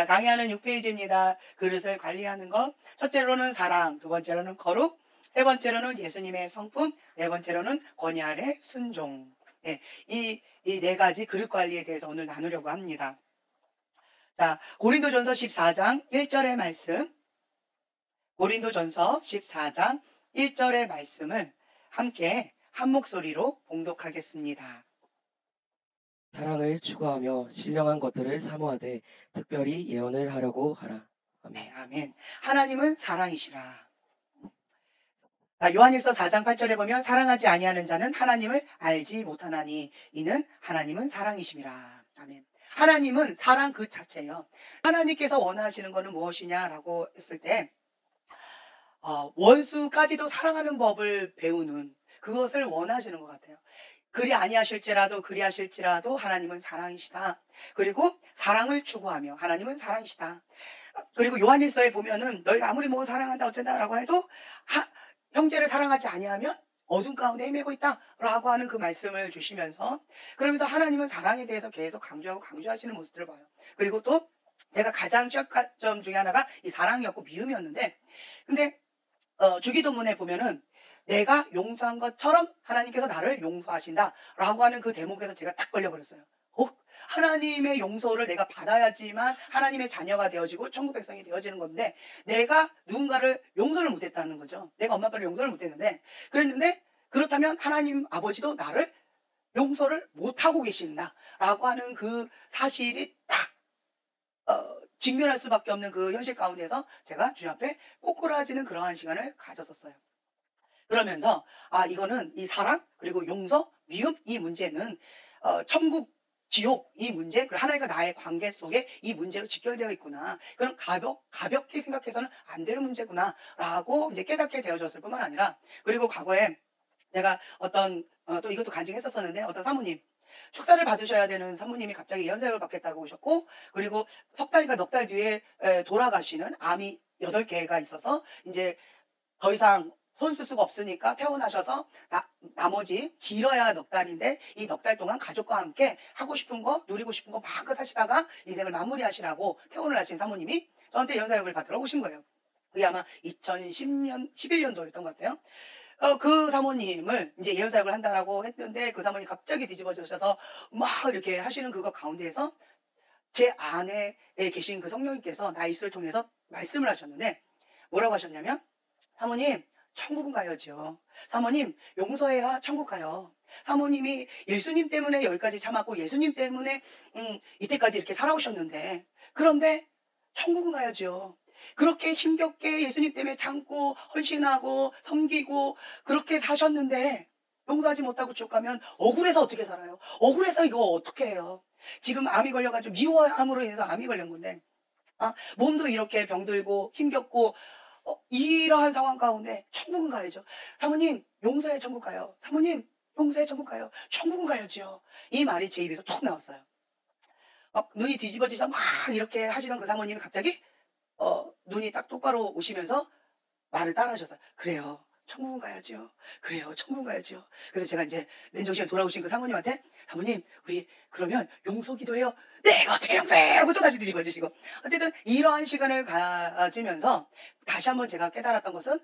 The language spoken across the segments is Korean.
강의하는 6페이지입니다. 그릇을 관리하는 것. 첫째로는 사랑, 두 번째로는 거룩, 세 번째로는 예수님의 성품, 네 번째로는 권위 아래 순종. 예, 이 네 가지 그릇 관리에 대해서 오늘 나누려고 합니다. 자, 고린도전서 14장 1절의 말씀. 고린도전서 14장 1절의 말씀을 함께 한 목소리로 봉독하겠습니다. 사랑을 추구하며 신령한 것들을 사모하되 특별히 예언을 하려고 하라. 아멘. 네, 아멘. 하나님은 사랑이시라. 자, 요한일서 4장 8절에 보면 사랑하지 아니하는 자는 하나님을 알지 못하나니 이는 하나님은 사랑이심이라. 아멘. 하나님은 사랑 그 자체예요. 하나님께서 원하시는 것은 무엇이냐라고 했을 때 원수까지도 사랑하는 법을 배우는 그것을 원하시는 것 같아요. 그리 아니하실지라도 하나님은 사랑이시다. 그리고 사랑을 추구하며 하나님은 사랑이시다. 그리고 요한일서에 보면은 너희가 아무리 뭐 사랑한다 어쩐다라고 해도 형제를 사랑하지 아니하면 어둠 가운데 헤매고 있다라고 하는 그 말씀을 주시면서 그러면서 하나님은 사랑에 대해서 계속 강조하시는 모습들을 봐요. 그리고 또 제가 가장 취약한 점 중에 하나가 이 사랑이었고 미움이었는데 근데 주기도문에 보면은 내가 용서한 것처럼 하나님께서 나를 용서하신다라고 하는 그 대목에서 제가 딱 걸려버렸어요. 하나님의 용서를 내가 받아야지만 하나님의 자녀가 되어지고 천국 백성이 되어지는 건데 내가 누군가를 용서를 못했다는 거죠. 내가 엄마 아빠를 용서를 못했는데 그랬는데 그렇다면 하나님 아버지도 나를 용서를 못하고 계신다라고 하는 그 사실이 딱 직면할 수밖에 없는 그 현실 가운데서 제가 주님 앞에 꼬꾸라지는 그러한 시간을 가졌었어요. 그러면서 이거는 이 사랑 그리고 용서, 미움 이 문제는 천국, 지옥 이 문제 그리고 하나님과 나의 관계 속에 이 문제로 직결되어 있구나. 그럼 가볍게 생각해서는 안 되는 문제구나 라고 이제 깨닫게 되어졌을 뿐만 아니라 그리고 과거에 제가 또 이것도 간증했었었는데 어떤 사모님 축사를 받으셔야 되는 사모님이 갑자기 예언자를 받겠다고 오셨고 그리고 석 달인가 넉 달 뒤에 돌아가시는 암이 8개가 있어서 이제 더 이상 손 쓸 수가 없으니까 퇴원하셔서 나머지 길어야 넉 달인데 이 넉 달 동안 가족과 함께 하고 싶은 거 누리고 싶은 거 마음껏 하시다가 인생을 마무리하시라고 퇴원을 하신 사모님이 저한테 연사역을 받으러 오신 거예요. 그게 아마 2010년 11년도였던 것 같아요. 그 사모님을 이제 예언사역을 한다라고 했는데 그 사모님 갑자기 뒤집어져셔서 막 이렇게 하시는 그거 가운데에서 제 안에 계신 그 성령님께서 나 입술을 통해서 말씀을 하셨는데 뭐라고 하셨냐면 사모님 천국은 가야죠. 사모님 용서해야 천국 가요. 사모님이 예수님 때문에 여기까지 참았고 예수님 때문에 이때까지 이렇게 살아오셨는데 그런데 천국은 가야죠. 그렇게 힘겹게 예수님 때문에 참고 헌신하고 섬기고 그렇게 사셨는데 용서하지 못하고 지옥 가면 억울해서 어떻게 살아요? 억울해서 이거 어떻게 해요? 지금 암이 걸려가지고 미워함으로 인해서 암이 걸린 건데 몸도 이렇게 병들고 힘겹고 이러한 상황 가운데 천국은 가야죠. 사모님 용서해 천국 가요. 사모님 용서해 천국 가요. 천국은 가야죠. 이 말이 제 입에서 툭 나왔어요. 눈이 뒤집어지서 막 이렇게 하시던 그 사모님이 갑자기 눈이 딱 똑바로 오시면서 말을 따라 하셔서 그래요. 천국은 가야죠. 그래요. 천국은 가야죠. 그래서 제가 이제 맨정신에 돌아오신 그 사모님한테 사모님 우리 그러면 용서기도 해요. 내가 어떻게 용서해 하고 또 다시 뒤집어지시고 어쨌든 이러한 시간을 가지면서 다시 한번 제가 깨달았던 것은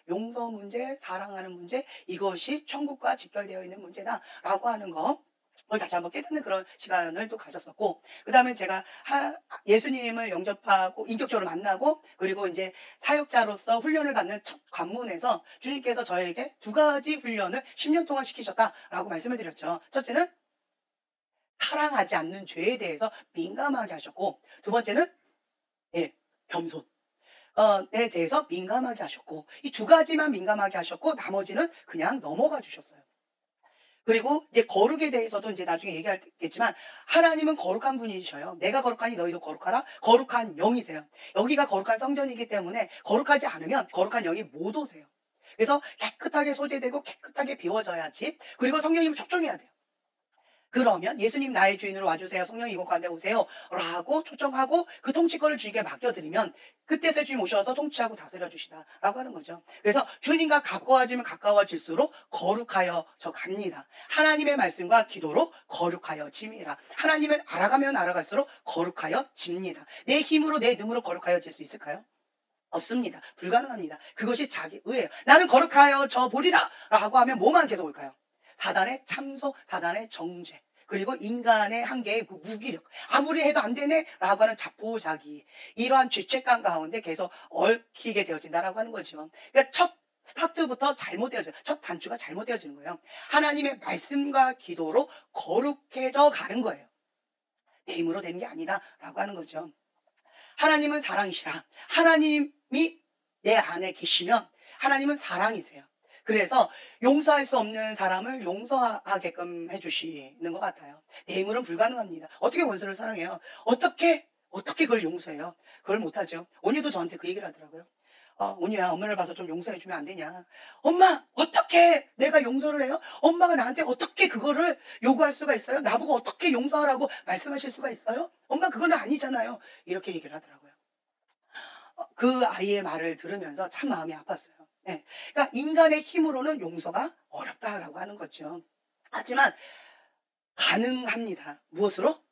용서 문제, 사랑하는 문제 이것이 천국과 직결되어 있는 문제다라고 하는 거 그걸 다시 한번 깨닫는 그런 시간을 또 가졌었고 그 다음에 제가 예수님을 영접하고 인격적으로 만나고 그리고 이제 사역자로서 훈련을 받는 첫 관문에서 주님께서 저에게 2가지 훈련을 10년 동안 시키셨다라고 말씀을 드렸죠. 첫째는 사랑하지 않는 죄에 대해서 민감하게 하셨고 두 번째는 겸손 에 대해서 민감하게 하셨고 이 2가지만 민감하게 하셨고 나머지는 그냥 넘어가 주셨어요. 그리고 이제 거룩에 대해서도 이제 나중에 얘기하겠지만 하나님은 거룩한 분이셔요. 내가 거룩하니 너희도 거룩하라. 거룩한 영이세요. 여기가 거룩한 성전이기 때문에 거룩하지 않으면 거룩한 영이 못 오세요. 그래서 깨끗하게 소재되고 깨끗하게 비워져야지. 그리고 성령님은 촉종해야 돼요. 그러면 예수님 나의 주인으로 와주세요. 성령 이곳 가운데 오세요. 라고 초청하고 그 통치권을 주님께 맡겨드리면 그때서 주님 오셔서 통치하고 다스려 주시다. 라고 하는 거죠. 그래서 주님과 가까워지면 가까워질수록 거룩하여 져 갑니다. 하나님의 말씀과 기도로 거룩하여 짐이라. 하나님을 알아가면 알아갈수록 거룩하여 집니다. 내 힘으로 내 능으로 거룩하여 질 수 있을까요? 없습니다. 불가능합니다. 그것이 자기 의예요. 나는 거룩하여 져 보리라 라고 하면 뭐만 계속 올까요? 사단의 참소, 사단의 정죄, 그리고 인간의 한계의 그 무기력, 아무리 해도 안 되네 라고 하는 자포자기, 이러한 죄책감 가운데 계속 얽히게 되어진다라고 하는 거죠. 그러니까 첫 스타트부터 잘못되어져요. 첫 단추가 잘못되어지는 거예요. 하나님의 말씀과 기도로 거룩해져 가는 거예요. 내 힘으로 되는 게 아니다 라고 하는 거죠. 하나님은 사랑이시라. 하나님이 내 안에 계시면 하나님은 사랑이세요. 그래서 용서할 수 없는 사람을 용서하게끔 해주시는 것 같아요. 내 힘으로는 불가능합니다. 어떻게 원수를 사랑해요? 어떻게 그걸 용서해요? 그걸 못하죠. 온유도 저한테 그 얘기를 하더라고요. 온유야, 엄마를 봐서 좀 용서해주면 안 되냐? 엄마, 어떻게 내가 용서를 해요? 엄마가 나한테 어떻게 그거를 요구할 수가 있어요? 나보고 어떻게 용서하라고 말씀하실 수가 있어요? 엄마, 그거는 아니잖아요. 이렇게 얘기를 하더라고요. 그 아이의 말을 들으면서 참 마음이 아팠어요. 네. 그러니까 인간의 힘으로는 용서가 어렵다라고 하는 거죠. 하지만 가능합니다. 무엇으로?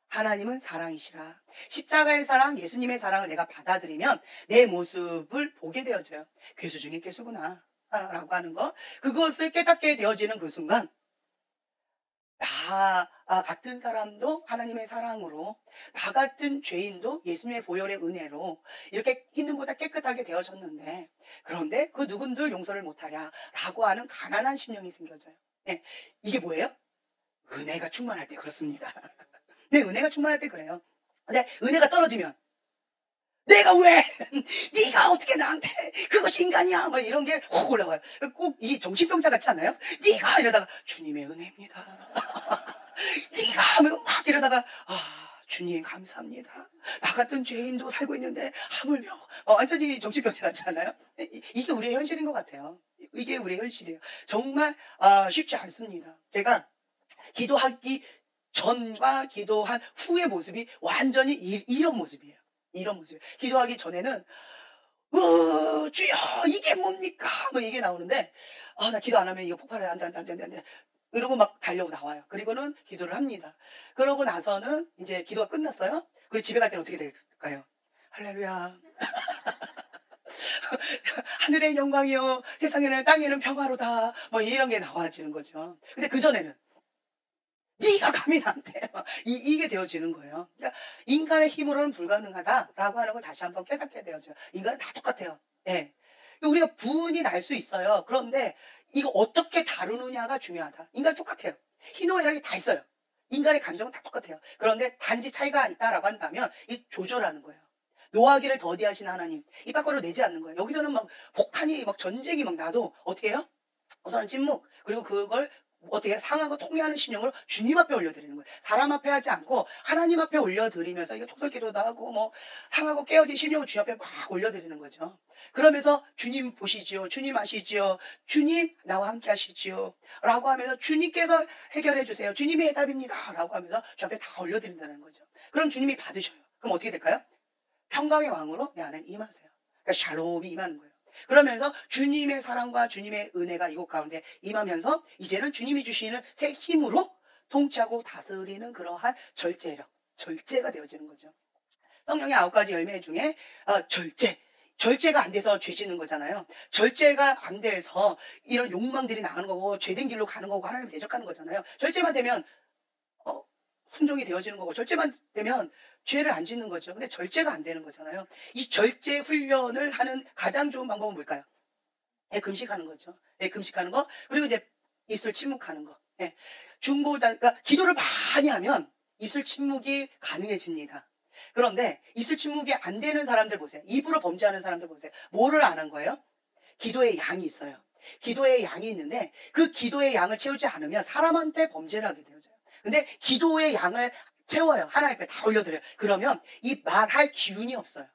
하나님은 사랑이시라. 십자가의 사랑, 예수님의 사랑을 내가 받아들이면 내 모습을 보게 되어져요. 괴수 중에 괴수구나 라고 하는 거. 그것을 깨닫게 되어지는 그 순간 나 같은 사람도 하나님의 사랑으로, 나 같은 죄인도 예수님의 보혈의 은혜로 이렇게 있는보다 깨끗하게 되어졌는데, 그런데 그 누군들 용서를 못하랴 라고 하는 가난한 심령이 생겨져요. 네. 이게 뭐예요? 은혜가 충만할 때 그렇습니다. 네, 은혜가 충만할 때 그래요. 근데 은혜가 떨어지면 내가 왜? 네가 어떻게 나한테? 그것이 인간이야. 막 이런 게 확 올라와요. 꼭 이 정신병자 같지 않아요? 네가 이러다가 주님의 은혜입니다. 네가 하면 막 이러다가 주님 감사합니다. 나 같은 죄인도 살고 있는데 하물며 완전히 정신병자 같지 않아요? 이게 우리의 현실인 것 같아요. 이게 우리의 현실이에요. 정말 쉽지 않습니다. 제가 기도하기 전과 기도한 후의 모습이 완전히 이런 모습이에요. 이런 모습이에요. 기도하기 전에는 주여 이게 뭡니까? 뭐 이게 나오는데 나 기도 안 하면 이거 폭발해. 안 돼. 이러고 막 달려고 나와요. 그리고는 기도를 합니다. 그러고 나서는 이제 기도가 끝났어요. 그리고 집에 갈 때는 어떻게 될까요? 할렐루야. 하늘의 영광이요 세상에는 땅에는 평화로다. 뭐 이런 게 나와지는 거죠. 근데 그전에는 네가 감히 나한테 이게 되어지는 거예요. 그러니까 인간의 힘으로는 불가능하다라고 하는 걸 다시 한번 깨닫게 되어져요. 인간은 다 똑같아요. 예. 우리가 분이 날 수 있어요. 그런데 이거 어떻게 다루느냐가 중요하다. 인간 똑같아요. 희노애락이 다 있어요. 인간의 감정은 다 똑같아요. 그런데 단지 차이가 있다라고 한다면 이 조절하는 거예요. 노하기를 더디하신 하나님 입 밖으로 내지 않는 거예요. 여기서는 막 폭탄이 막 전쟁이 막 나도 어떻게 해요? 우선 침묵, 그리고 그걸 어떻게 상하고 통회하는 심령으로 주님 앞에 올려드리는 거예요. 사람 앞에 하지 않고 하나님 앞에 올려드리면서 이게 토설기도도 하고 뭐 상하고 깨어진 심령을 주님 앞에 막 올려드리는 거죠. 그러면서 주님 보시지요, 주님 아시지요, 주님 나와 함께 하시지요 라고 하면서 주님께서 해결해 주세요, 주님의 해답입니다 라고 하면서 주 앞에 다 올려드린다는 거죠. 그럼 주님이 받으셔요. 그럼 어떻게 될까요? 평강의 왕으로 내 안에 임하세요. 그러니까 샬롬이 임하는 거예요. 그러면서 주님의 사랑과 주님의 은혜가 이곳 가운데 임하면서 이제는 주님이 주시는 새 힘으로 통치하고 다스리는 그러한 절제가 되어지는 거죠. 성령의 9가지 열매 중에 절제가 안 돼서 죄 짓는 거잖아요. 절제가 안 돼서 이런 욕망들이 나가는 거고 죄된 길로 가는 거고 하나님 대적하는 거잖아요. 절제만 되면 순종이 되어지는 거고, 절제만 되면 죄를 안 짓는 거죠. 근데 절제가 안 되는 거잖아요. 이 절제 훈련을 하는 가장 좋은 방법은 뭘까요? 금식하는 거죠. 금식하는 거. 그리고 이제 입술 침묵하는 거. 그러니까 기도를 많이 하면 입술 침묵이 가능해집니다. 그런데 입술 침묵이 안 되는 사람들 보세요. 입으로 범죄하는 사람들 보세요. 뭐를 안 한 거예요? 기도의 양이 있어요. 기도의 양이 있는데 그 기도의 양을 채우지 않으면 사람한테 범죄를 하게 되어져요. 근데 기도의 양을 채워요. 하나님 앞에 다 올려드려요. 그러면 이 말할 기운이 없어요.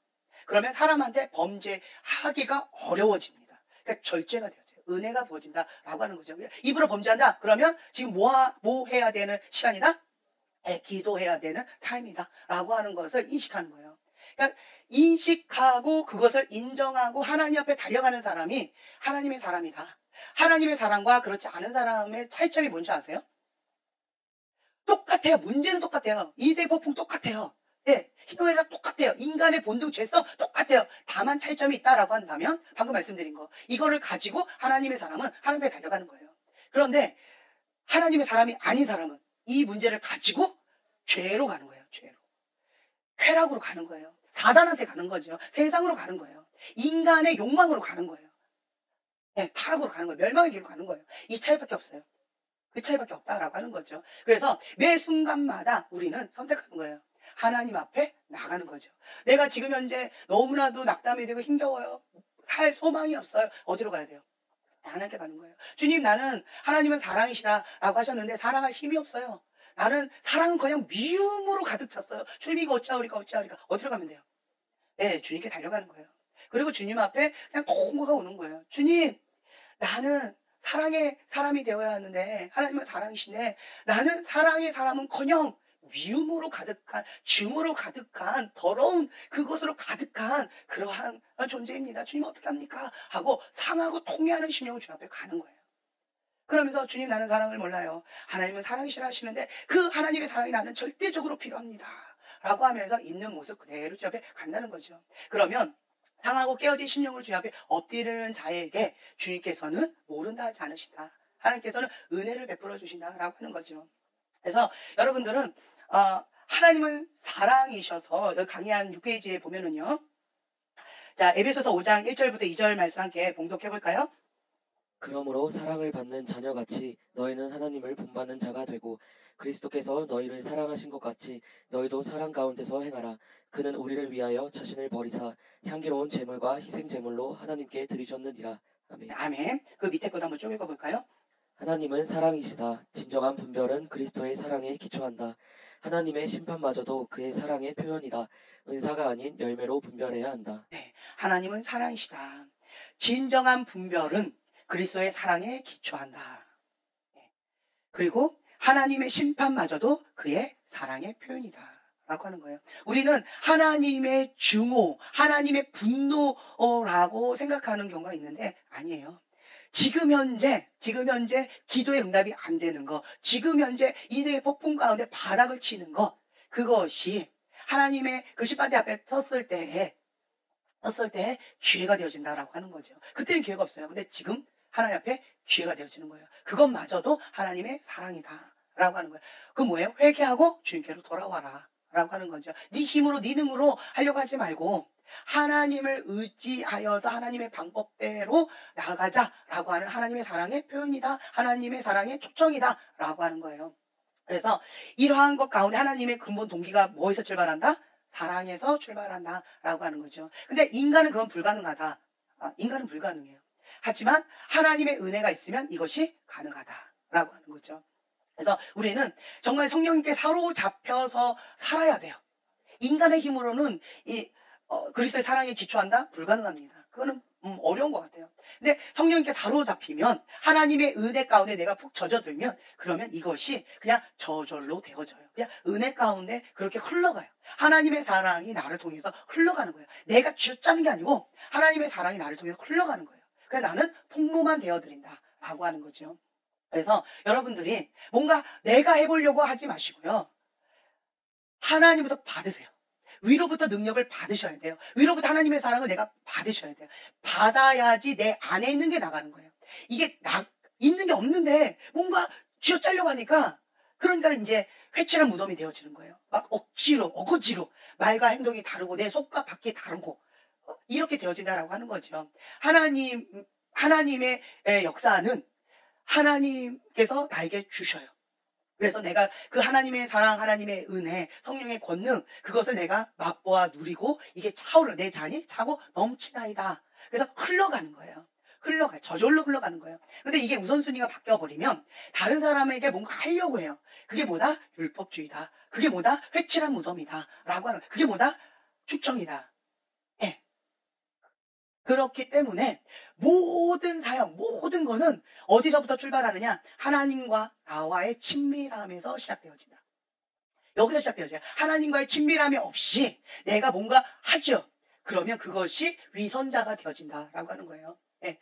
그러면 사람한테 범죄하기가 어려워집니다. 그러니까 절제가 되어져요. 은혜가 부어진다라고 하는 거죠. 입으로 범죄한다. 그러면 지금 뭐 해야 되는 시간이다? 기도해야 되는 타임이다라고 하는 것을 인식하는 거예요. 그러니까 인식하고 그것을 인정하고 하나님 앞에 달려가는 사람이 하나님의 사람이다. 하나님의 사람과 그렇지 않은 사람의 차이점이 뭔지 아세요? 똑같아요. 문제는 똑같아요. 이세 폭풍 똑같아요. 예, 희노애락 똑같아요. 인간의 본능 죄성 똑같아요. 다만 차이점이 있다라고 한다면 방금 말씀드린 거 이거를 가지고 하나님의 사람은 하나님께 달려가는 거예요. 그런데 하나님의 사람이 아닌 사람은 이 문제를 가지고 죄로 가는 거예요. 죄로. 쾌락으로 가는 거예요. 사단한테 가는 거죠. 세상으로 가는 거예요. 인간의 욕망으로 가는 거예요. 예, 타락으로 가는 거예요. 멸망의 길로 가는 거예요. 이 차이밖에 없어요. 그 차이밖에 없다라고 하는 거죠. 그래서 매 순간마다 우리는 선택하는 거예요. 하나님 앞에 나가는 거죠. 내가 지금 현재 너무나도 낙담이 되고 힘겨워요. 살 소망이 없어요. 어디로 가야 돼요? 하나님께 가는 거예요. 주님, 나는 하나님은 사랑이시라라고 하셨는데 사랑할 힘이 없어요. 나는 사랑은 그냥 미움으로 가득 찼어요. 주님, 이거 어찌하오리까 어찌하오리까. 어디로 가면 돼요? 네, 주님께 달려가는 거예요. 그리고 주님 앞에 그냥 통고가 오는 거예요. 주님, 나는 사랑의 사람이 되어야 하는데 하나님은 사랑이시네. 나는 사랑의 사람은커녕 미움으로 가득한, 증오로 가득한, 더러운 그것으로 가득한 그러한 존재입니다. 주님 어떻게 합니까? 하고 상하고 통회하는 심령을 주님 앞에 가는 거예요. 그러면서 주님, 나는 사랑을 몰라요. 하나님은 사랑이시라 하시는데 그 하나님의 사랑이 나는 절대적으로 필요합니다. 라고 하면서 있는 모습 그대로 주님 앞에 간다는 거죠. 그러면 상하고 깨어진 심령을 주님 앞에 엎드리는 자에게 주님께서는 모른다 하지 않으신다. 하나님께서는 은혜를 베풀어 주신다라고 하는 거죠. 그래서 여러분들은 하나님은 사랑이셔서 여기 강의한 6페이지에 보면은요. 자, 에베소서 5장 1절부터 2절 말씀 함께 봉독해 볼까요? 그러므로 사랑을 받는 자녀같이 너희는 하나님을 본받는 자가 되고 그리스도께서 너희를 사랑하신 것 같이 너희도 사랑 가운데서 행하라. 그는 우리를 위하여 자신을 버리사 향기로운 제물과 희생 제물로 하나님께 드리셨느니라. 아멘. 아멘. 그 밑에 것도 한번 쭉 읽어볼까요? 하나님은 사랑이시다. 진정한 분별은 그리스도의 사랑에 기초한다. 하나님의 심판마저도 그의 사랑의 표현이다. 은사가 아닌 열매로 분별해야 한다. 네, 하나님은 사랑이시다. 진정한 분별은 그리스도의 사랑에 기초한다. 네. 그리고 하나님의 심판마저도 그의 사랑의 표현이다. 라고 하는 거예요. 우리는 하나님의 증오, 하나님의 분노라고 생각하는 경우가 있는데 아니에요. 지금 현재 기도의 응답이 안 되는 거, 지금 현재 이세의 폭풍 가운데 바닥을 치는 거, 그것이 하나님의 그 심판대 앞에 섰을 때 기회가 되어진다라고 하는 거죠. 그때는 기회가 없어요. 근데 지금 하나님 앞에 기회가 되어지는 거예요. 그것마저도 하나님의 사랑이다라고 하는 거예요. 그 뭐예요? 회개하고 주님께로 돌아와라 라고 하는 거죠. 네 힘으로 네 능으로 하려고 하지 말고 하나님을 의지하여서 하나님의 방법대로 나아가자라고 하는 하나님의 사랑의 표현이다. 하나님의 사랑의 초청이다 라고 하는 거예요. 그래서 이러한 것 가운데 하나님의 근본 동기가 뭐에서 출발한다? 사랑에서 출발한다 라고 하는 거죠. 근데 인간은 그건 불가능하다. 인간은 불가능해요. 하지만 하나님의 은혜가 있으면 이것이 가능하다라고 하는 거죠. 그래서 우리는 정말 성령님께 사로잡혀서 살아야 돼요. 인간의 힘으로는 그리스도의 사랑에 기초한다? 불가능합니다. 그거는 어려운 것 같아요. 근데 성령님께 사로잡히면 하나님의 은혜 가운데 내가 푹 젖어들면 그러면 이것이 그냥 저절로 되어져요. 그냥 은혜 가운데 그렇게 흘러가요. 하나님의 사랑이 나를 통해서 흘러가는 거예요. 내가 쥐어짜는 게 아니고 하나님의 사랑이 나를 통해서 흘러가는 거예요. 그래서 나는 통로만 되어드린다 라고 하는 거죠. 그래서 여러분들이 뭔가 내가 해보려고 하지 마시고요. 하나님부터 받으세요. 위로부터 능력을 받으셔야 돼요. 위로부터 하나님의 사랑을 내가 받으셔야 돼요. 받아야지 내 안에 있는 게 나가는 거예요. 이게 있는 게 없는데 뭔가 쥐어짜려고 하니까 그러니까 이제 회칠한 무덤이 되어지는 거예요. 막 억지로 말과 행동이 다르고 내 속과 밖이 다르고 이렇게 되어진다라고 하는 거죠. 하나님의 역사는 하나님께서 나에게 주셔요. 그래서 내가 그 하나님의 사랑, 하나님의 은혜, 성령의 권능 그것을 내가 맛보아 누리고 이게 차오르 내 잔이 차고 넘치나이다. 그래서 흘러가는 거예요. 저절로 흘러가는 거예요. 근데 이게 우선순위가 바뀌어버리면 다른 사람에게 뭔가 하려고 해요. 그게 뭐다? 율법주의다. 그게 뭐다? 회칠한 무덤이다. 라고 하는 그게 뭐다? 축정이다. 예. 그렇기 때문에 모든 사역, 모든 거는 어디서부터 출발하느냐? 하나님과 나와의 친밀함에서 시작되어진다. 여기서 시작되어져요. 하나님과의 친밀함이 없이 내가 뭔가 하죠. 그러면 그것이 위선자가 되어진다라고 하는 거예요. 예.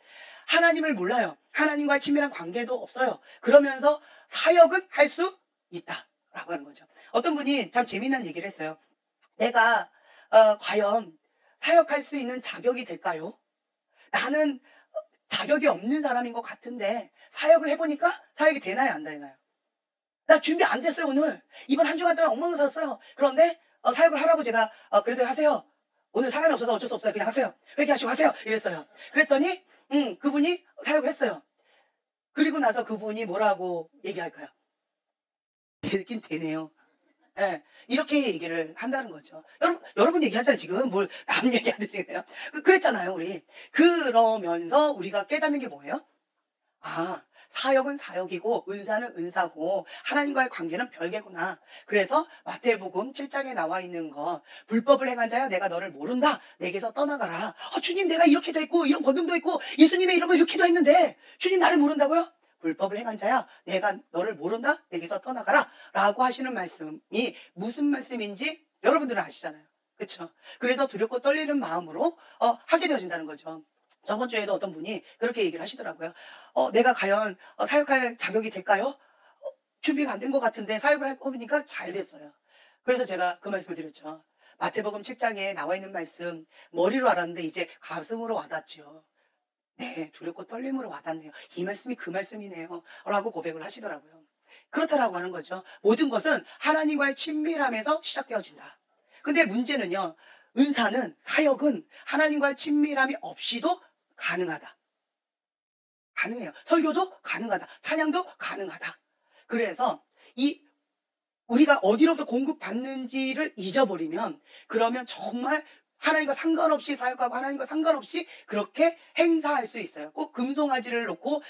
하나님을 몰라요. 하나님과의 친밀한 관계도 없어요. 그러면서 사역은 할 수 있다라고 하는 거죠. 어떤 분이 참 재미난 얘기를 했어요. 내가 과연 사역할 수 있는 자격이 될까요? 나는 자격이 없는 사람인 것 같은데 사역을 해보니까 사역이 되나요, 안 되나요? 나 준비 안 됐어요, 오늘. 이번 한 주간 동안 엉망스러웠어요. 그런데 사역을 하라고 제가 그래도 하세요. 오늘 사람이 없어서 어쩔 수 없어요. 그냥 하세요. 회개하시고 하세요. 이랬어요. 그랬더니 그분이 사역을 했어요. 그리고 나서 그분이 뭐라고 얘기할까요? 되긴 되네요. 예, 이렇게 얘기를 한다는 거죠. 여러분 얘기하잖아요. 지금 뭘 남 얘기하듯이요. 그랬잖아요, 우리. 그러면서 우리가 깨닫는 게 뭐예요? 아, 사역은 사역이고 은사는 은사고 하나님과의 관계는 별개구나. 그래서 마태복음 7장에 나와 있는 거, 불법을 행한 자야 내가 너를 모른다. 내게서 떠나가라. 주님, 내가 이렇게도 했고 이런 권능도 있고 예수님의 이름을 이렇게도 했는데 주님 나를 모른다고요? 불법을 행한 자야 내가 너를 모른다. 내게서 떠나가라 라고 하시는 말씀이 무슨 말씀인지 여러분들은 아시잖아요. 그렇죠? 그래서 두렵고 떨리는 마음으로 하게 되어진다는 거죠. 저번 주에도 어떤 분이 그렇게 얘기를 하시더라고요. 내가 과연 사역할 자격이 될까요? 준비가 안 된 것 같은데 사역을 해보니까 잘 됐어요. 그래서 제가 그 말씀을 드렸죠. 마태복음 7장에 나와 있는 말씀 머리로 알았는데 이제 가슴으로 와닿죠. 네, 두렵고 떨림으로 와닿네요. 이 말씀이 그 말씀이네요. 라고 고백을 하시더라고요. 그렇다라고 하는 거죠. 모든 것은 하나님과의 친밀함에서 시작되어진다. 근데 문제는요. 은사는, 사역은 하나님과의 친밀함이 없이도 가능하다. 가능해요. 설교도 가능하다. 찬양도 가능하다. 그래서 우리가 어디로부터 공급받는지를 잊어버리면 그러면 정말 하나님과 상관없이 사역하고 하나님과 상관없이 그렇게 행사할 수 있어요. 꼭 금송아지를 놓고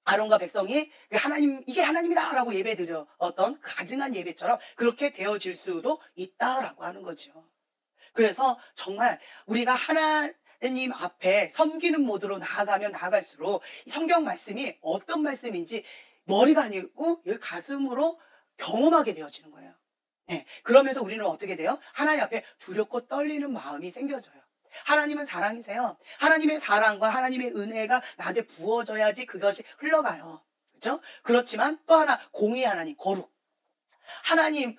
아론과 백성이 하나님, 이게 하나님이다 라고 예배 드렸던 가증한 예배처럼 그렇게 되어질 수도 있다라고 하는 거죠. 그래서 정말 우리가 하나님 앞에 섬기는 모드로 나아가면 나아갈수록 이 성경 말씀이 어떤 말씀인지 머리가 아니고 여기 가슴으로 경험하게 되어지는 거예요. 네, 그러면서 우리는 어떻게 돼요? 하나님 앞에 두렵고 떨리는 마음이 생겨져요. 하나님은 사랑이세요. 하나님의 사랑과 하나님의 은혜가 나한테 부어져야지 그것이 흘러가요. 그렇죠? 그렇지만 또 하나 공의 하나님, 거룩. 하나님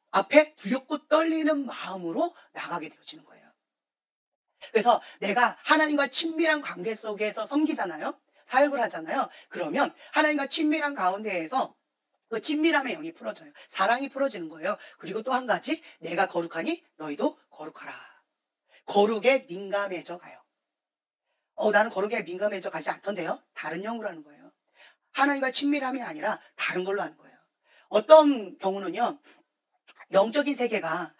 앞에 두렵고 떨리는 마음으로 나가게 되어지는 거예요. 그래서 내가 하나님과 친밀한 관계 속에서 섬기잖아요. 사역을 하잖아요. 그러면 하나님과 친밀한 가운데에서 그 친밀함의 영이 풀어져요. 사랑이 풀어지는 거예요. 그리고 또 한 가지, 내가 거룩하니 너희도 거룩하라. 거룩에 민감해져 가요. 나는 거룩에 민감해져 가지 않던데요. 다른 영으로 하는 거예요. 하나님과 친밀함이 아니라 다른 걸로 하는 거예요. 어떤 경우는요. 영적인 세계가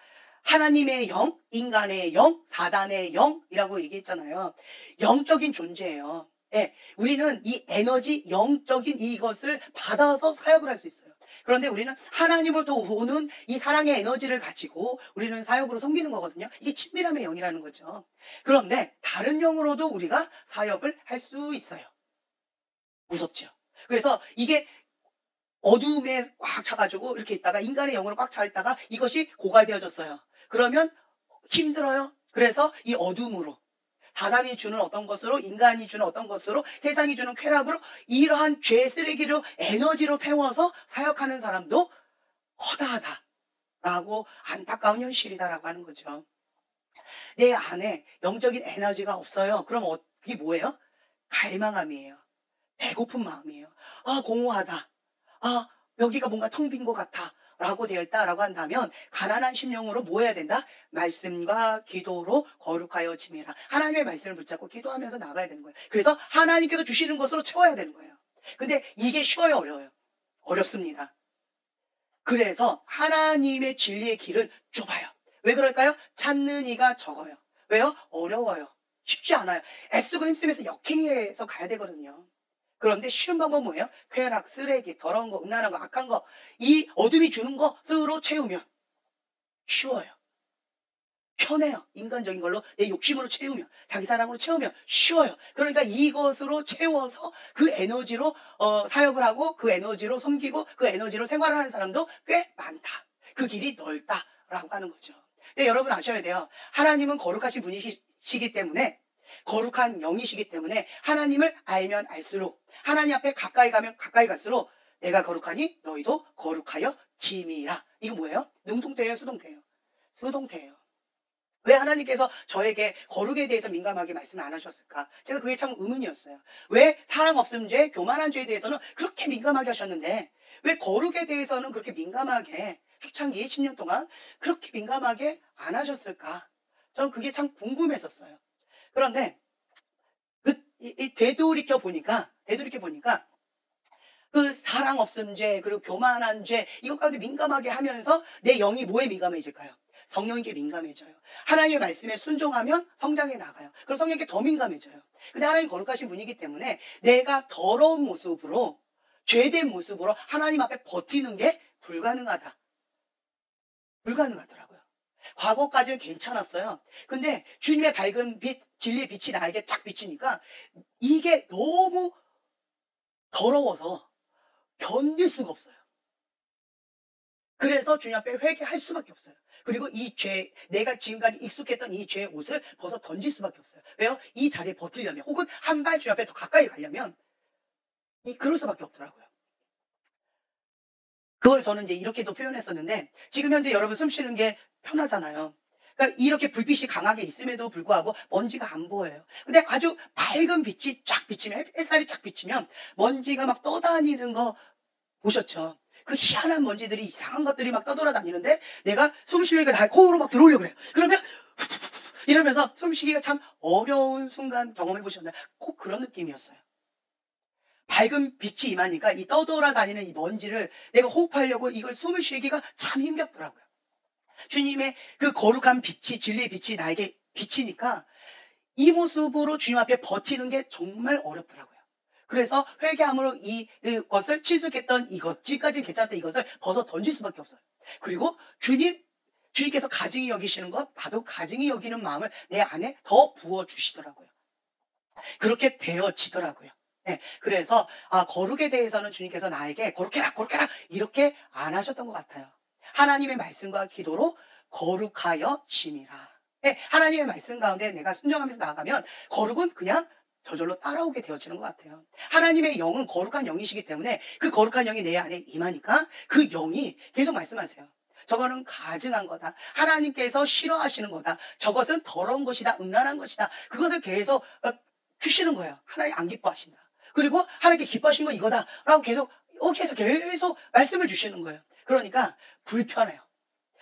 하나님의 영, 인간의 영, 사단의 영이라고 얘기했잖아요. 영적인 존재예요. 예, 우리는 이 에너지, 영적인 이것을 받아서 사역을 할 수 있어요. 그런데 우리는 하나님으로부터 오는 이 사랑의 에너지를 가지고 우리는 사역으로 섬기는 거거든요. 이게 친밀함의 영이라는 거죠. 그런데 다른 영으로도 우리가 사역을 할 수 있어요. 무섭죠. 그래서 이게 어둠에 꽉 차가지고 이렇게 있다가 인간의 영으로 꽉 차 있다가 이것이 고갈되어졌어요. 그러면 힘들어요. 그래서 이 어둠으로 사단이 주는 어떤 것으로, 인간이 주는 어떤 것으로, 세상이 주는 쾌락으로 이러한 죄 쓰레기로 에너지로 태워서 사역하는 사람도 허다하다라고 안타까운 현실이다라고 하는 거죠. 내 안에 영적인 에너지가 없어요. 그럼 이게 뭐예요? 갈망함이에요. 배고픈 마음이에요. 공허하다. 여기가 뭔가 텅 빈 것 같아. 라고 되어 있다라고 한다면 가난한 심령으로 뭐 해야 된다? 말씀과 기도로 거룩하여 지매라. 하나님의 말씀을 붙잡고 기도하면서 나가야 되는 거예요. 그래서 하나님께서 주시는 것으로 채워야 되는 거예요. 근데 이게 쉬워요, 어려워요? 어렵습니다. 그래서 하나님의 진리의 길은 좁아요. 왜 그럴까요? 찾는 이가 적어요. 왜요? 어려워요. 쉽지 않아요. 애쓰고 힘쓰면서 역행해서 가야 되거든요. 그런데 쉬운 방법은 뭐예요? 쾌락, 쓰레기, 더러운 거, 음란한 거, 악한 거, 이 어둠이 주는 것으로 채우면 쉬워요. 편해요. 인간적인 걸로 내 욕심으로 채우면, 자기 사랑으로 채우면 쉬워요. 그러니까 이것으로 채워서 그 에너지로 사역을 하고 그 에너지로 섬기고 그 에너지로 생활을 하는 사람도 꽤 많다. 그 길이 넓다라고 하는 거죠. 근데 여러분 아셔야 돼요. 하나님은 거룩하신 분이시기 때문에, 거룩한 영이시기 때문에 하나님을 알면 알수록, 하나님 앞에 가까이 가면 가까이 갈수록 내가 거룩하니 너희도 거룩하여 짐이라. 이거 뭐예요? 능동태예요, 수동태예요? 수동태예요. 왜 하나님께서 저에게 거룩에 대해서 민감하게 말씀을 안 하셨을까? 제가 그게 참 의문이었어요. 왜 사랑 없음 죄, 교만한 죄에 대해서는 그렇게 민감하게 하셨는데 왜 거룩에 대해서는 그렇게 민감하게, 초창기 10년 동안 그렇게 민감하게 안 하셨을까? 저는 그게 참 궁금했었어요. 그런데 되돌이켜 보니까 그 사랑 없음 죄, 그리고 교만한 죄, 이것까지 민감하게 하면서 내 영이 뭐에 민감해질까요? 성령에게 민감해져요. 하나님의 말씀에 순종하면 성장해 나가요. 그럼 성령에게 더 민감해져요. 근데 하나님 거룩하신 분이기 때문에 내가 더러운 모습으로, 죄된 모습으로 하나님 앞에 버티는 게 불가능하더라고요. 과거까지는 괜찮았어요. 근데 주님의 밝은 빛, 진리의 빛이 나에게 쫙 비치니까 이게 너무 더러워서 견딜 수가 없어요. 그래서 주님 앞에 회개할 수밖에 없어요. 그리고 이 죄, 내가 지금까지 익숙했던 이 죄의 옷을 벗어 던질 수밖에 없어요. 왜요? 이 자리에 버티려면, 혹은 한 발 주님 앞에 더 가까이 가려면 그럴 수밖에 없더라고요. 그걸 저는 이제 이렇게도 표현했었는데, 지금 현재 여러분 숨 쉬는 게 편하잖아요. 그러니까 이렇게 불빛이 강하게 있음에도 불구하고 먼지가 안 보여요. 근데 아주 밝은 빛이 쫙 비치면, 햇살이 쫙 비치면 먼지가 막 떠다니는 거 보셨죠? 그 희한한 먼지들이, 이상한 것들이 막 떠돌아다니는데 내가 숨 쉬려니까 나 코로 막 들어오려고 그래요. 그러면 이러면서 숨 쉬기가 참 어려운 순간 경험해 보셨나요? 꼭 그런 느낌이었어요. 밝은 빛이 임하니까 이 떠돌아다니는 이 먼지를 내가 호흡하려고 이걸 숨을 쉬기가 참 힘겹더라고요. 주님의 그 거룩한 빛이, 진리의 빛이 나에게 비치니까 이 모습으로 주님 앞에 버티는 게 정말 어렵더라고요. 그래서 회개함으로 이것을 친숙했던 이것, 지금까지 괜찮았던 이것을 벗어 던질 수밖에 없어요. 그리고 주님께서 가증히 여기시는 것, 나도 가증히 여기는 마음을 내 안에 더 부어주시더라고요. 그렇게 되어지더라고요. 네, 그래서 거룩에 대해서는 주님께서 나에게 거룩해라, 거룩해라 이렇게 안 하셨던 것 같아요. 하나님의 말씀과 기도로 거룩하여 짐이라. 네, 하나님의 말씀 가운데 내가 순종하면서 나아가면 거룩은 그냥 저절로 따라오게 되어지는 것 같아요. 하나님의 영은 거룩한 영이시기 때문에 그 거룩한 영이 내 안에 임하니까 그 영이 계속 말씀하세요. 저거는 가증한 거다. 하나님께서 싫어하시는 거다. 저것은 더러운 것이다. 음란한 것이다. 그것을 계속 주시는 거예요. 하나님 안 기뻐하신다. 그리고 하나님께 기뻐하신 건 이거다. 라고 계속 말씀을 주시는 거예요. 그러니까 불편해요.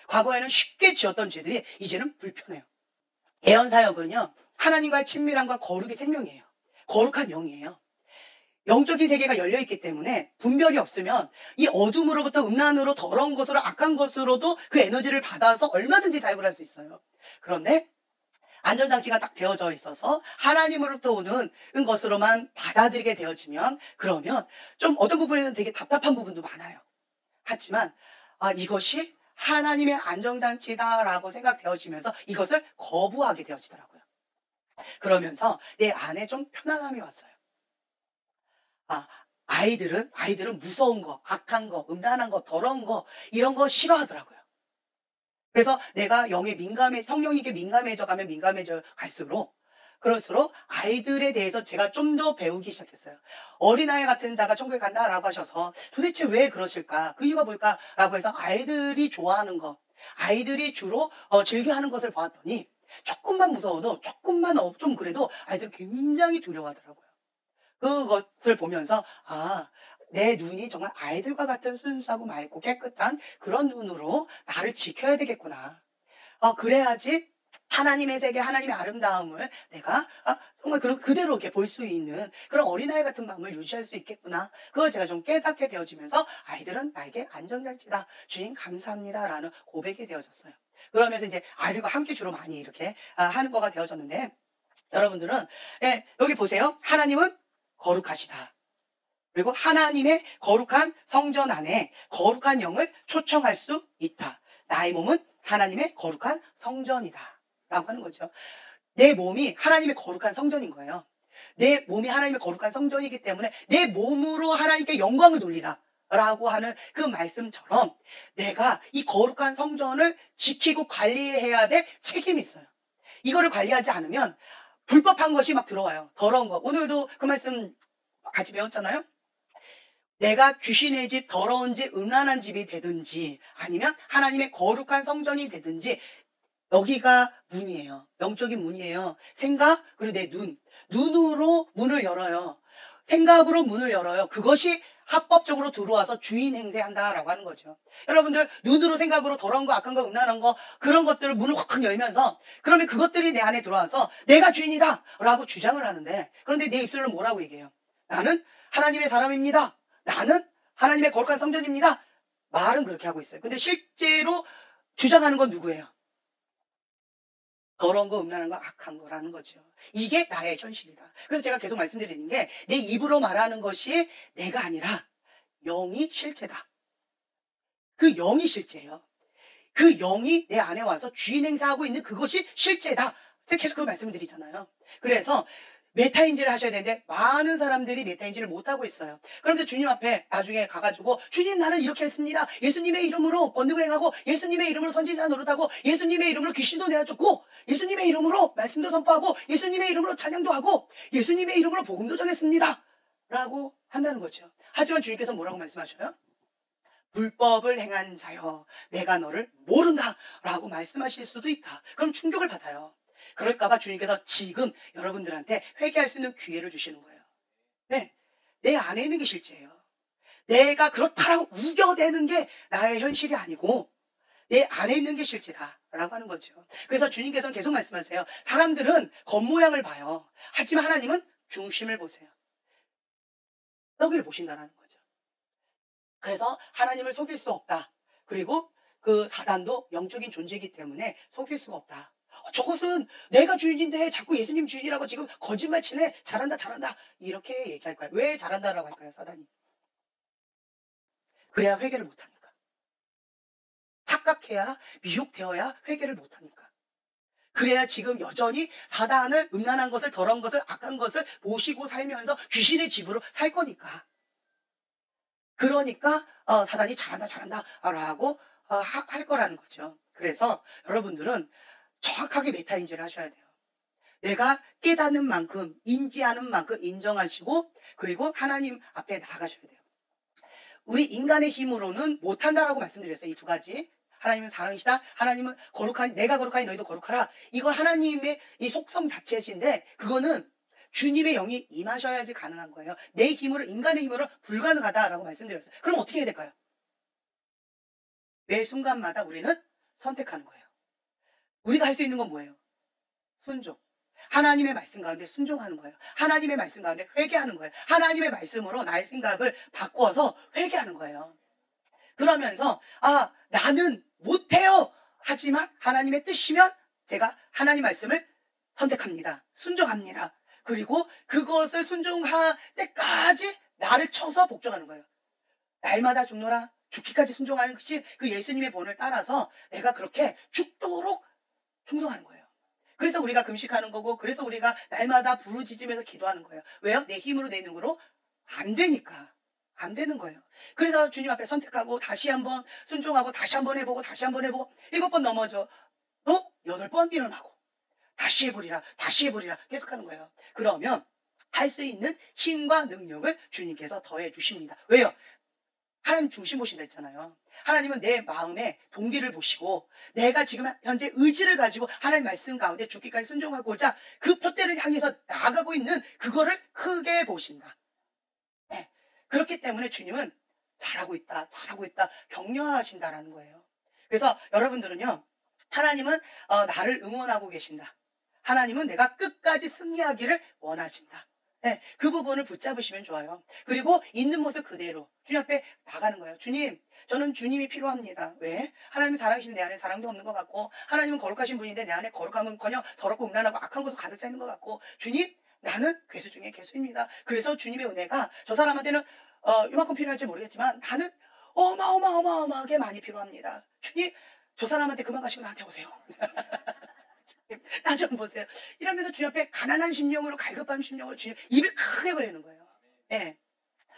과거에는 쉽게 지었던 죄들이 이제는 불편해요. 예언사역은요, 하나님과의 친밀함과 거룩이 생명이에요. 거룩한 영이에요. 영적인 세계가 열려있기 때문에 분별이 없으면 이 어둠으로부터 음란으로, 더러운 것으로, 악한 것으로도 그 에너지를 받아서 얼마든지 사역을 할 수 있어요. 그런데 안전장치가 딱 되어져 있어서 하나님으로부터 오는 것으로만 받아들이게 되어지면, 그러면 좀 어떤 부분에는 되게 답답한 부분도 많아요. 하지만 이것이 하나님의 안전장치다라고 생각되어지면서 이것을 거부하게 되어지더라고요. 그러면서 내 안에 좀 편안함이 왔어요. 아이들은 무서운 거, 악한 거, 음란한 거, 더러운 거, 이런 거 싫어하더라고요. 그래서 내가 성령님께 민감해져 가면 민감해져 갈수록, 그럴수록 아이들에 대해서 제가 좀 더 배우기 시작했어요. 어린아이 같은 자가 천국에 간다라고 하셔서 도대체 왜 그러실까? 그 이유가 뭘까라고 해서 아이들이 좋아하는 거, 아이들이 주로 즐겨하는 것을 보았더니 조금만 무서워도, 조금만 좀 그래도 아이들은 굉장히 두려워하더라고요. 그것을 보면서 내 눈이 정말 아이들과 같은 순수하고 맑고 깨끗한 그런 눈으로 나를 지켜야 되겠구나. 그래야지 하나님의 세계, 하나님의 아름다움을 내가 정말 그대로 이렇게 볼 수 있는 그런 어린아이 같은 마음을 유지할 수 있겠구나. 그걸 제가 좀 깨닫게 되어지면서 아이들은 나에게 안전장치다. 주님 감사합니다. 라는 고백이 되어졌어요. 그러면서 이제 아이들과 함께 주로 많이 이렇게 하는 거가 되어졌는데, 여러분들은 여기 보세요. 하나님은 거룩하시다. 그리고 하나님의 거룩한 성전 안에 거룩한 영을 초청할 수 있다. 나의 몸은 하나님의 거룩한 성전이다. 라고 하는 거죠. 내 몸이 하나님의 거룩한 성전인 거예요. 내 몸이 하나님의 거룩한 성전이기 때문에 내 몸으로 하나님께 영광을 돌리라 라고 하는 그 말씀처럼 내가 이 거룩한 성전을 지키고 관리해야 될 책임이 있어요. 이거를 관리하지 않으면 불법한 것이 막 들어와요. 더러운 거. 오늘도 그 말씀 같이 배웠잖아요. 내가 귀신의 집, 더러운 집, 음란한 집이 되든지 아니면 하나님의 거룩한 성전이 되든지 여기가 문이에요. 영적인 문이에요. 생각, 그리고 내 눈. 눈으로 문을 열어요. 생각으로 문을 열어요. 그것이 합법적으로 들어와서 주인 행세한다라고 하는 거죠. 여러분들 눈으로 생각으로 더러운 거, 악한 거, 음란한 거 그런 것들을 문을 확 열면서 그러면 그것들이 내 안에 들어와서 내가 주인이다 라고 주장을 하는데 그런데 내 입술로 뭐라고 얘기해요? 나는 하나님의 사람입니다. 나는 하나님의 거룩한 성전입니다. 말은 그렇게 하고 있어요. 근데 실제로 주장하는 건 누구예요? 더러운 거, 음란한 거, 악한 거라는 거죠. 이게 나의 현실이다. 그래서 제가 계속 말씀드리는 게 내 입으로 말하는 것이 내가 아니라 영이 실체다. 그 영이 실제예요. 그 영이 내 안에 와서 주인 행사하고 있는 그것이 실제다. 제가 계속 그 말씀을 드리잖아요. 그래서 메타인지를 하셔야 되는데 많은 사람들이 메타인지를 못하고 있어요. 그런데 주님 앞에 나중에 가가지고 주님 나는 이렇게 했습니다. 예수님의 이름으로 권능을 행하고 예수님의 이름으로 선지자 노릇하고 예수님의 이름으로 귀신도 내어줬고 예수님의 이름으로 말씀도 선포하고 예수님의 이름으로 찬양도 하고 예수님의 이름으로 복음도 전했습니다. 라고 한다는 거죠. 하지만 주님께서 뭐라고 말씀하셔요? 불법을 행한 자여 내가 너를 모른다 라고 말씀하실 수도 있다. 그럼 충격을 받아요. 그럴까봐 주님께서 지금 여러분들한테 회개할 수 있는 기회를 주시는 거예요. 네, 내 안에 있는 게 실제예요. 내가 그렇다라고 우겨대는 게 나의 현실이 아니고 내 안에 있는 게 실제다라고 하는 거죠. 그래서 주님께서는 계속 말씀하세요. 사람들은 겉모양을 봐요. 하지만 하나님은 중심을 보세요. 여기를 보신다는 거죠. 그래서 하나님을 속일 수 없다. 그리고 그 사단도 영적인 존재이기 때문에 속일 수가 없다. 저것은 내가 주인인데 자꾸 예수님 주인이라고 지금 거짓말 치네. 잘한다 잘한다 이렇게 얘기할 거야. 왜 잘한다라고 할까요? 사단이. 그래야 회개를 못하니까. 착각해야 미혹되어야 회개를 못하니까. 그래야 지금 여전히 사단을 음란한 것을 더러운 것을 악한 것을 모시고 살면서 귀신의 집으로 살 거니까. 그러니까 사단이 잘한다 잘한다 라고 할 거라는 거죠. 그래서 여러분들은 정확하게 메타인지를 하셔야 돼요. 내가 깨닫는 만큼 인지하는 만큼 인정하시고 그리고 하나님 앞에 나아가셔야 돼요. 우리 인간의 힘으로는 못한다라고 말씀드렸어요. 이 두 가지. 하나님은 사랑이시다. 하나님은 거룩하니 내가 거룩하니 너희도 거룩하라. 이건 하나님의 이 속성 자체이신데 그거는 주님의 영이 임하셔야지 가능한 거예요. 내 힘으로 인간의 힘으로 불가능하다라고 말씀드렸어요. 그럼 어떻게 해야 될까요? 매 순간마다 우리는 선택하는 거예요. 우리가 할 수 있는 건 뭐예요? 순종. 하나님의 말씀 가운데 순종하는 거예요. 하나님의 말씀 가운데 회개하는 거예요. 하나님의 말씀으로 나의 생각을 바꿔서 회개하는 거예요. 그러면서 나는 못해요. 하지만 하나님의 뜻이면 제가 하나님 말씀을 선택합니다. 순종합니다. 그리고 그것을 순종할 때까지 나를 쳐서 복종하는 거예요. 날마다 죽노라 죽기까지 순종하는 것이 그 예수님의 본을 따라서 내가 그렇게 죽도록 충성하는 거예요. 그래서 우리가 금식하는 거고 그래서 우리가 날마다 부르짖으면서 기도하는 거예요. 왜요? 내 힘으로 내 능으로 안 되니까. 안 되는 거예요. 그래서 주님 앞에 선택하고 다시 한번 순종하고 다시 한번 해보고 다시 한번 해보고 7번 넘어져 8번 일어나고 다시 해보리라 다시 해보리라 계속하는 거예요. 그러면 할 수 있는 힘과 능력을 주님께서 더해 주십니다. 왜요? 하나님 중심 보신다 했잖아요. 하나님은 내 마음의 동기를 보시고 내가 지금 현재 의지를 가지고 하나님 말씀 가운데 죽기까지 순종하고자 그 표대를 향해서 나아가고 있는 그거를 크게 보신다. 네. 그렇기 때문에 주님은 잘하고 있다 격려하신다라는 거예요. 그래서 여러분들은요, 하나님은 나를 응원하고 계신다. 하나님은 내가 끝까지 승리하기를 원하신다. 네, 그 부분을 붙잡으시면 좋아요. 그리고 있는 모습 그대로 주님 앞에 나가는 거예요. 주님, 저는 주님이 필요합니다. 왜? 하나님이 사랑이신데 내 안에 사랑도 없는 것 같고 하나님은 거룩하신 분인데 내 안에 거룩함은커녕 더럽고 음란하고 악한 것으로 가득 차 있는 것 같고 주님, 나는 괴수 중에 괴수입니다. 그래서 주님의 은혜가 저 사람한테는 이만큼 필요할지 모르겠지만 나는 어마어마하게 많이 필요합니다. 주님, 저 사람한테 그만 가시고 나한테 오세요. 나 좀 보세요. 이러면서 주님 앞에 가난한 심령으로 갈급한 심령으로 주님 입을 크게 벌리는 거예요. 예.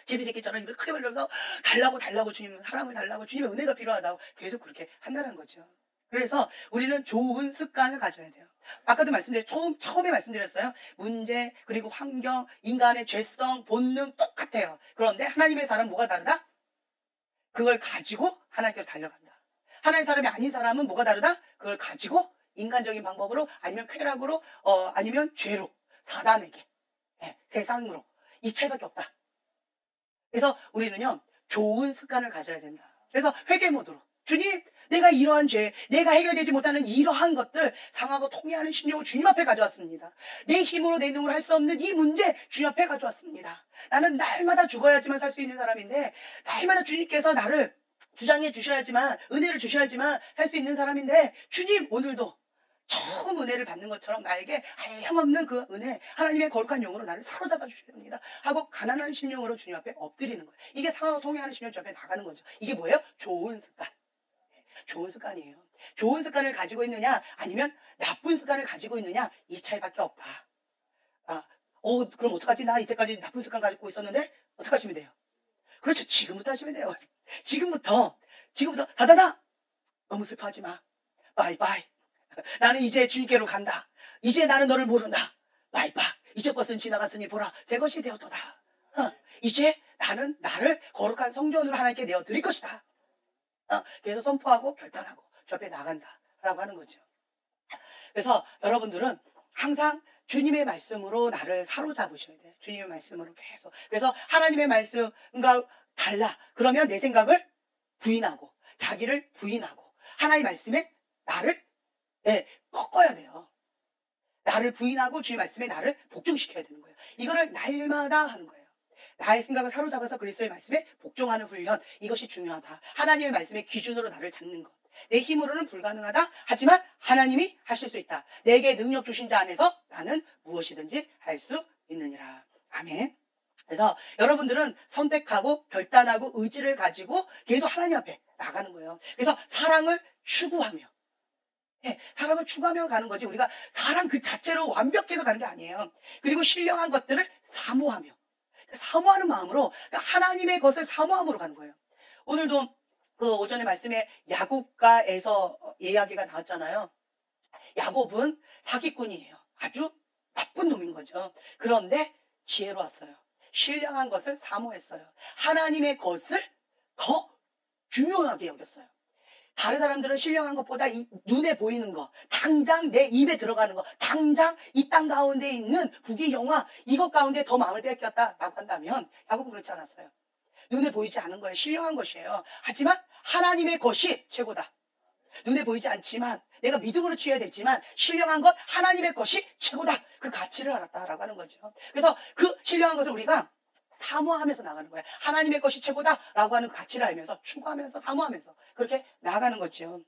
제비 새끼처럼 입을 크게 벌리면서 달라고 주님 사랑을 달라고 주님의 은혜가 필요하다고 계속 그렇게 한다는 거죠. 그래서 우리는 좋은 습관을 가져야 돼요. 아까도 처음에 말씀드렸어요. 문제, 그리고 환경, 인간의 죄성, 본능 똑같아요. 그런데 하나님의 사람은 뭐가 다르다? 그걸 가지고 하나님께로 달려간다. 하나님의 사람이 아닌 사람은 뭐가 다르다? 그걸 가지고 인간적인 방법으로 아니면 쾌락으로 아니면 죄로 사단에게 세상으로 이 차이밖에 없다. 그래서 우리는요 좋은 습관을 가져야 된다. 그래서 회개 모드로 주님 내가 이러한 죄 내가 해결되지 못하는 이러한 것들 상하고 통해하는 심령을 주님 앞에 가져왔습니다. 내 힘으로 내 능으로 할 수 없는 이 문제 주님 앞에 가져왔습니다. 나는 날마다 죽어야지만 살 수 있는 사람인데 날마다 주님께서 나를 주장해 주셔야지만 은혜를 주셔야지만 살 수 있는 사람인데 주님 오늘도 처음 은혜를 받는 것처럼 나에게 한량없는 그 은혜 하나님의 거룩한 영으로 나를 사로잡아 주셔야 됩니다 하고 가난한 심령으로 주님 앞에 엎드리는 거예요. 이게 상하고 통해하는 심령 주님 앞에 나가는 거죠. 이게 뭐예요? 좋은 습관. 좋은 습관이에요. 좋은 습관을 가지고 있느냐 아니면 나쁜 습관을 가지고 있느냐 이 차이밖에 없다. 그럼 어떡하지? 나 이때까지 나쁜 습관 가지고 있었는데 어떻게 하시면 돼요? 그렇죠. 지금부터 하시면 돼요. 지금부터 다다다 너무 슬퍼하지 마. 바이바이. 나는 이제 주님께로 간다. 이제 나는 너를 모른다. 바이바이. 이제 것은 지나갔으니 보라 새 것이 되었도다. 이제 나는 나를 거룩한 성전으로 하나님께 내어 드릴 것이다. 그래서 선포하고 결단하고 저 앞에 나간다 라고 하는 거죠. 그래서 여러분들은 항상 주님의 말씀으로 나를 사로잡으셔야 돼요. 주님의 말씀으로 계속. 그래서 하나님의 말씀과 달라. 그러면 내 생각을 부인하고 자기를 부인하고 하나님의 말씀에 나를 꺾어야 돼요. 나를 부인하고 주의 말씀에 나를 복종시켜야 되는 거예요. 이거를 날마다 하는 거예요. 나의 생각을 사로잡아서 그리스도의 말씀에 복종하는 훈련. 이것이 중요하다. 하나님의 말씀의 기준으로 나를 잡는 것. 내 힘으로는 불가능하다. 하지만 하나님이 하실 수 있다. 내게 능력 주신 자 안에서 나는 무엇이든지 할 수 있느니라. 아멘. 그래서 여러분들은 선택하고 결단하고 의지를 가지고 계속 하나님 앞에 나가는 거예요. 그래서 사랑을 추구하며 사랑을 추구하며 가는 거지 우리가 사랑 그 자체로 완벽해서 가는 게 아니에요. 그리고 신령한 것들을 사모하며 사모하는 마음으로 하나님의 것을 사모함으로 가는 거예요. 오늘도 그 오전에 말씀에 야곱과에서 이야기가 나왔잖아요. 야곱은 사기꾼이에요. 아주 나쁜 놈인 거죠. 그런데 지혜로웠어요. 신령한 것을 사모했어요. 하나님의 것을 더 중요하게 여겼어요. 다른 사람들은 신령한 것보다 이 눈에 보이는 거, 당장 내 입에 들어가는 거, 당장 이 땅 가운데 있는 부귀 영화 이것 가운데 더 마음을 뺏겼다라고 한다면 야곱은 그렇지 않았어요. 눈에 보이지 않은 거예요. 신령한 것이에요. 하지만 하나님의 것이 최고다. 눈에 보이지 않지만 내가 믿음으로 취해야 되지만 신령한 것 하나님의 것이 최고다. 그 가치를 알았다라고 하는 거죠. 그래서 그 신령한 것을 우리가 사모하면서 나가는 거예요. 하나님의 것이 최고다라고 하는 가치를 알면서 추구하면서 사모하면서 그렇게 나아가는 거죠.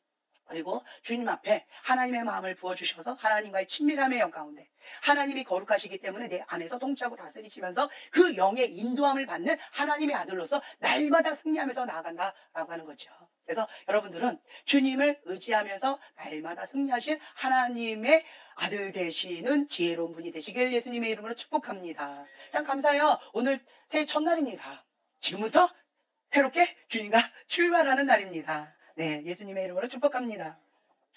그리고 주님 앞에 하나님의 마음을 부어주셔서 하나님과의 친밀함의 영 가운데 하나님이 거룩하시기 때문에 내 안에서 통치하고 다스리시면서 그 영의 인도함을 받는 하나님의 아들로서 날마다 승리하면서 나아간다라고 하는 거죠. 그래서 여러분들은 주님을 의지하면서 날마다 승리하신 하나님의 아들 되시는 지혜로운 분이 되시길 예수님의 이름으로 축복합니다. 참 감사해요. 오늘 새해 첫날입니다. 지금부터 새롭게 주님과 출발하는 날입니다. 네, 예수님의 이름으로 축복합니다.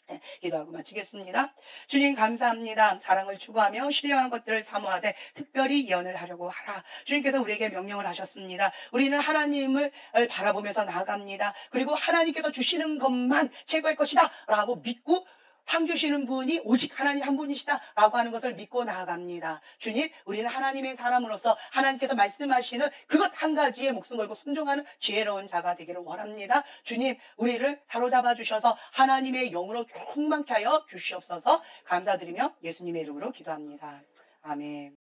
네, 기도하고 마치겠습니다. 주님 감사합니다. 사랑을 추구하며 신령한 것들을 사모하되 특별히 예언을 하려고 하라. 주님께서 우리에게 명령을 하셨습니다. 우리는 하나님을 바라보면서 나아갑니다. 그리고 하나님께서 주시는 것만 최고의 것이다 라고 믿고 상 주시는 분이 오직 하나님 한 분이시다 라고 하는 것을 믿고 나아갑니다. 주님, 우리는 하나님의 사람으로서 하나님께서 말씀하시는 그것 한 가지에 목숨 걸고 순종하는 지혜로운 자가 되기를 원합니다. 주님, 우리를 사로잡아 주셔서 하나님의 영으로 충만케 하여 주시옵소서. 감사드리며 예수님의 이름으로 기도합니다. 아멘.